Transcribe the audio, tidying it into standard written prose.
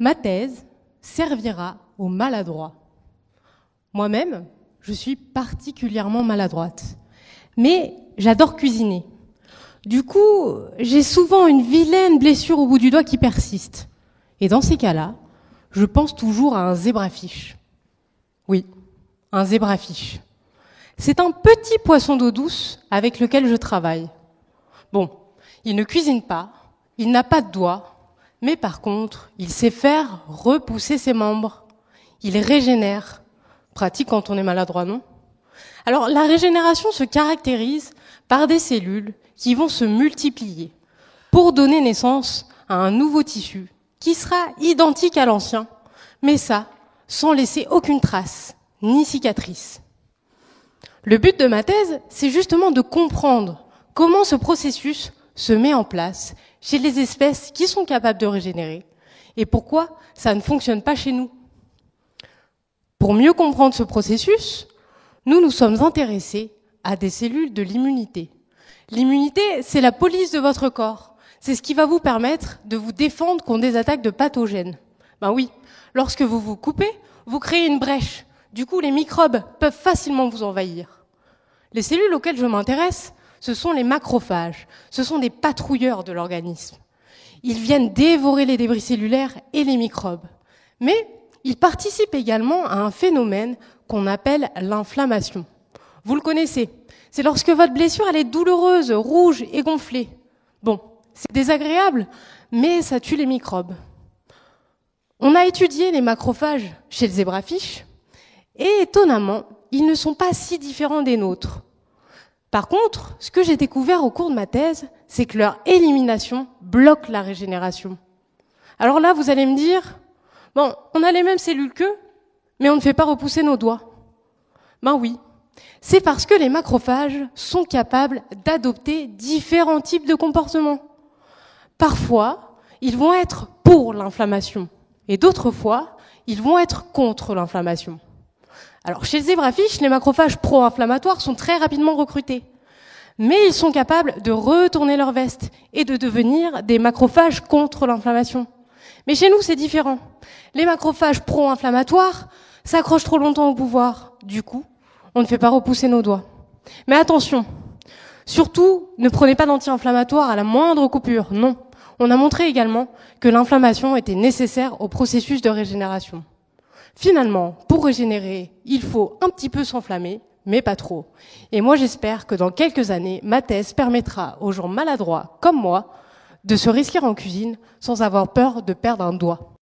Ma thèse servira aux maladroits. Moi-même, je suis particulièrement maladroite, mais j'adore cuisiner. Du coup, j'ai souvent une vilaine blessure au bout du doigt qui persiste. Et dans ces cas-là, je pense toujours à un zébrafiche. Oui, un zébrafiche. C'est un petit poisson d'eau douce avec lequel je travaille. Bon, il ne cuisine pas, il n'a pas de doigts, mais par contre, il sait faire repousser ses membres. Il régénère. Pratique quand on est maladroit, non? Alors, la régénération se caractérise par des cellules qui vont se multiplier pour donner naissance à un nouveau tissu qui sera identique à l'ancien, mais ça, sans laisser aucune trace, ni cicatrice. Le but de ma thèse, c'est justement de comprendre comment ce processus se met en place chez les espèces qui sont capables de régénérer et pourquoi ça ne fonctionne pas chez nous. Pour mieux comprendre ce processus, nous nous sommes intéressés à des cellules de l'immunité. L'immunité, c'est la police de votre corps. C'est ce qui va vous permettre de vous défendre contre des attaques de pathogènes. Ben oui, lorsque vous vous coupez, vous créez une brèche. Du coup, les microbes peuvent facilement vous envahir. Les cellules auxquelles je m'intéresse, ce sont les macrophages. Ce sont des patrouilleurs de l'organisme. Ils viennent dévorer les débris cellulaires et les microbes. Mais ils participent également à un phénomène qu'on appelle l'inflammation. Vous le connaissez. C'est lorsque votre blessure elle est douloureuse, rouge et gonflée. Bon, c'est désagréable, mais ça tue les microbes. On a étudié les macrophages chez le zébrafiche, et étonnamment, ils ne sont pas si différents des nôtres. Par contre, ce que j'ai découvert au cours de ma thèse, c'est que leur élimination bloque la régénération. Alors là, vous allez me dire, bon, on a les mêmes cellules qu'eux, mais on ne fait pas repousser nos doigts. Ben oui, c'est parce que les macrophages sont capables d'adopter différents types de comportements. Parfois, ils vont être pour l'inflammation, et d'autres fois, ils vont être contre l'inflammation. Alors, chez le zébrafiche, les macrophages pro-inflammatoires sont très rapidement recrutés. Mais ils sont capables de retourner leur veste et de devenir des macrophages contre l'inflammation. Mais chez nous, c'est différent. Les macrophages pro-inflammatoires s'accrochent trop longtemps au pouvoir. Du coup, on ne fait pas repousser nos doigts. Mais attention, surtout, ne prenez pas d'anti-inflammatoire à la moindre coupure. Non. On a montré également que l'inflammation était nécessaire au processus de régénération. Finalement, pour régénérer, il faut un petit peu s'enflammer, mais pas trop. Et moi, j'espère que dans quelques années, ma thèse permettra aux gens maladroits comme moi de se risquer en cuisine sans avoir peur de perdre un doigt.